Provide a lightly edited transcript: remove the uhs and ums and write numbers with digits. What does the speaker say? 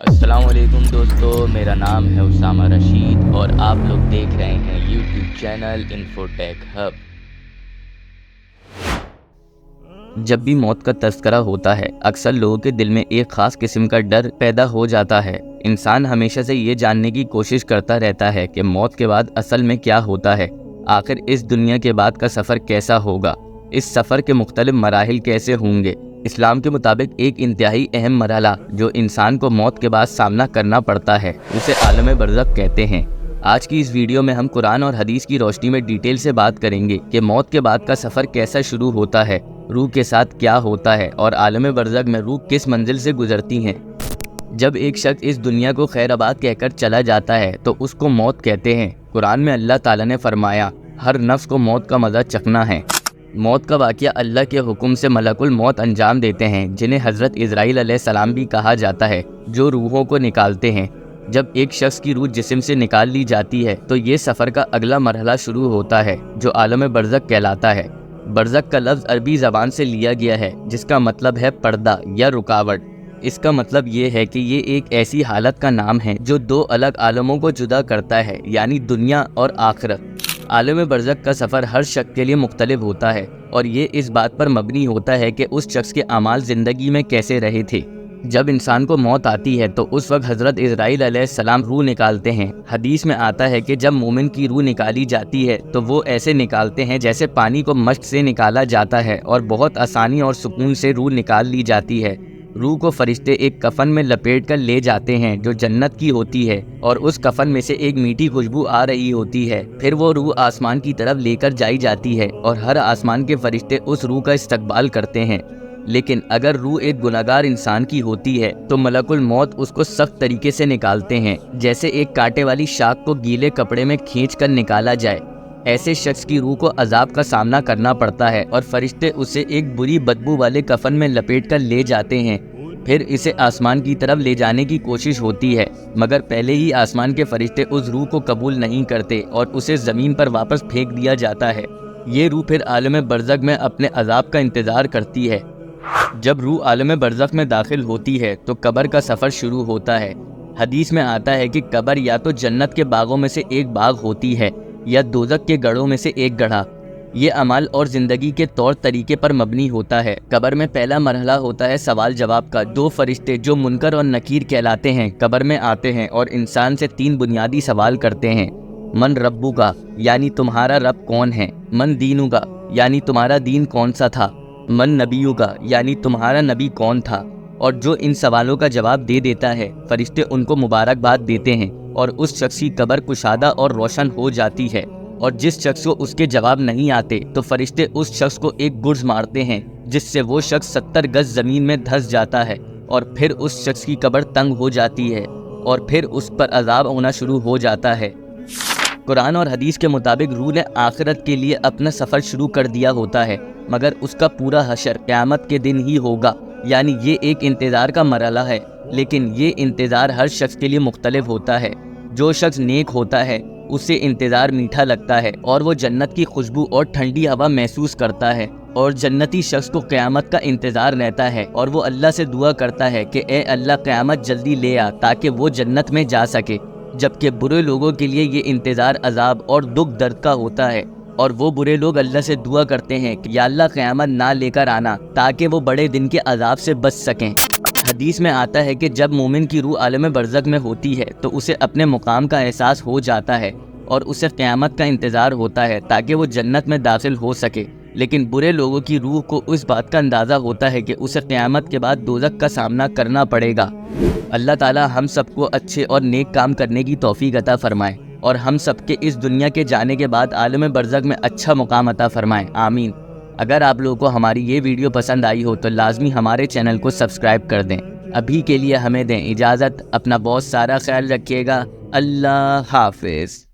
السلام علیکم دوستو، میرا نام ہے اسامہ رشید اور آپ لوگ دیکھ رہے ہیں یوٹیوب چینل انفوٹیک ہب۔ جب بھی موت کا تذکرہ ہوتا ہے اکثر لوگوں کے دل میں ایک خاص قسم کا ڈر پیدا ہو جاتا ہے۔ انسان ہمیشہ سے یہ جاننے کی کوشش کرتا رہتا ہے کہ موت کے بعد اصل میں کیا ہوتا ہے، آخر اس دنیا کے بعد کا سفر کیسا ہوگا، اس سفر کے مختلف مراحل کیسے ہوں گے۔ اسلام کے مطابق ایک انتہائی اہم مرحلہ جو انسان کو موت کے بعد سامنا کرنا پڑتا ہے اسے عالم برزخ کہتے ہیں۔ آج کی اس ویڈیو میں ہم قرآن اور حدیث کی روشنی میں ڈیٹیل سے بات کریں گے کہ موت کے بعد کا سفر کیسا شروع ہوتا ہے، روح کے ساتھ کیا ہوتا ہے اور عالم برزخ میں روح کس منزل سے گزرتی ہیں۔ جب ایک شخص اس دنیا کو خیر آباد کہہ کر چلا جاتا ہے تو اس کو موت کہتے ہیں۔ قرآن میں اللہ تعالیٰ نے فرمایا، ہر نفس کو موت کا مزہ چکھنا ہے۔ موت کا واقعہ اللہ کے حکم سے ملک الموت انجام دیتے ہیں، جنہیں حضرت اسرائیل علیہ السلام بھی کہا جاتا ہے، جو روحوں کو نکالتے ہیں۔ جب ایک شخص کی روح جسم سے نکال لی جاتی ہے تو یہ سفر کا اگلا مرحلہ شروع ہوتا ہے جو عالم برزخ کہلاتا ہے۔ برزخ کا لفظ عربی زبان سے لیا گیا ہے جس کا مطلب ہے پردہ یا رکاوٹ۔ اس کا مطلب یہ ہے کہ یہ ایک ایسی حالت کا نام ہے جو دو الگ عالموں کو جدا کرتا ہے، یعنی دنیا اور آخرت۔ عالم برزخ کا سفر ہر شخص کے لیے مختلف ہوتا ہے اور یہ اس بات پر مبنی ہوتا ہے کہ اس شخص کے اعمال زندگی میں کیسے رہے تھے۔ جب انسان کو موت آتی ہے تو اس وقت حضرت اسرائیل علیہ السلام روح نکالتے ہیں۔ حدیث میں آتا ہے کہ جب مومن کی روح نکالی جاتی ہے تو وہ ایسے نکالتے ہیں جیسے پانی کو مشق سے نکالا جاتا ہے اور بہت آسانی اور سکون سے روح نکال لی جاتی ہے۔ روح کو فرشتے ایک کفن میں لپیٹ کر لے جاتے ہیں جو جنت کی ہوتی ہے اور اس کفن میں سے ایک میٹھی خوشبو آ رہی ہوتی ہے۔ پھر وہ روح آسمان کی طرف لے کر جائی جاتی ہے اور ہر آسمان کے فرشتے اس روح کا استقبال کرتے ہیں۔ لیکن اگر روح ایک گناہگار انسان کی ہوتی ہے تو ملک الموت اس کو سخت طریقے سے نکالتے ہیں، جیسے ایک کانٹے والی شاخ کو گیلے کپڑے میں کھینچ کر نکالا جائے۔ ایسے شخص کی روح کو عذاب کا سامنا کرنا پڑتا ہے اور فرشتے اسے ایک بری بدبو والے کفن میں لپیٹ کر لے جاتے ہیں۔ پھر اسے آسمان کی طرف لے جانے کی کوشش ہوتی ہے، مگر پہلے ہی آسمان کے فرشتے اس روح کو قبول نہیں کرتے اور اسے زمین پر واپس پھینک دیا جاتا ہے۔ یہ روح پھر عالم برزخ میں اپنے عذاب کا انتظار کرتی ہے۔ جب روح عالم برزخ میں داخل ہوتی ہے تو قبر کا سفر شروع ہوتا ہے۔ حدیث میں آتا ہے کہ قبر یا تو جنت کے باغوں میں سے ایک باغ ہوتی ہے یا دوزخ کے گڑھوں میں سے ایک گڑھا۔ یہ اعمال اور زندگی کے طور طریقے پر مبنی ہوتا ہے۔ قبر میں پہلا مرحلہ ہوتا ہے سوال جواب کا۔ دو فرشتے جو منکر اور نکیر کہلاتے ہیں قبر میں آتے ہیں اور انسان سے تین بنیادی سوال کرتے ہیں۔ من ربو کا یعنی تمہارا رب کون ہے، من دینو کا یعنی تمہارا دین کون سا تھا، من نبیو کا یعنی تمہارا نبی کون تھا۔ اور جو ان سوالوں کا جواب دے دیتا ہے فرشتے ان کو مبارکباد دیتے ہیں اور اس شخص کی قبر کشادہ اور روشن ہو جاتی ہے۔ اور جس شخص کو اس کے جواب نہیں آتے تو فرشتے اس شخص کو ایک گرز مارتے ہیں جس سے وہ شخص 70 گز زمین میں دھس جاتا ہے اور پھر اس شخص کی قبر تنگ ہو جاتی ہے اور پھر اس پر عذاب ہونا شروع ہو جاتا ہے۔ قرآن اور حدیث کے مطابق روح نے آخرت کے لیے اپنا سفر شروع کر دیا ہوتا ہے، مگر اس کا پورا حشر قیامت کے دن ہی ہوگا، یعنی یہ ایک انتظار کا مرحلہ ہے، لیکن یہ انتظار ہر شخص کے لیے مختلف ہوتا ہے۔ جو شخص نیک ہوتا ہے اسے انتظار میٹھا لگتا ہے اور وہ جنت کی خوشبو اور ٹھنڈی ہوا محسوس کرتا ہے، اور جنتی شخص کو قیامت کا انتظار رہتا ہے اور وہ اللہ سے دعا کرتا ہے کہ اے اللہ قیامت جلدی لے آ تاکہ وہ جنت میں جا سکے۔ جبکہ برے لوگوں کے لیے یہ انتظار عذاب اور دکھ درد کا ہوتا ہے اور وہ برے لوگ اللہ سے دعا کرتے ہیں کہ یا اللہ قیامت نہ لے کر آنا تاکہ وہ بڑے دن کے عذاب سے بچ سکیں۔ حدیث میں آتا ہے کہ جب مومن کی روح عالم برزخ میں ہوتی ہے تو اسے اپنے مقام کا احساس ہو جاتا ہے اور اسے قیامت کا انتظار ہوتا ہے تاکہ وہ جنت میں داخل ہو سکے۔ لیکن برے لوگوں کی روح کو اس بات کا اندازہ ہوتا ہے کہ اسے قیامت کے بعد دوزخ کا سامنا کرنا پڑے گا۔ اللہ تعالی ہم سب کو اچھے اور نیک کام کرنے کی توفیق عطا فرمائے اور ہم سب کے اس دنیا کے جانے کے بعد عالم برزخ میں اچھا مقام عطا فرمائے، آمین۔ اگر آپ لوگوں کو ہماری یہ ویڈیو پسند آئی ہو تو لازمی ہمارے چینل کو سبسکرائب کر دیں۔ ابھی کے لیے ہمیں دیں اجازت، اپنا بہت سارا خیال رکھیے گا، اللہ حافظ۔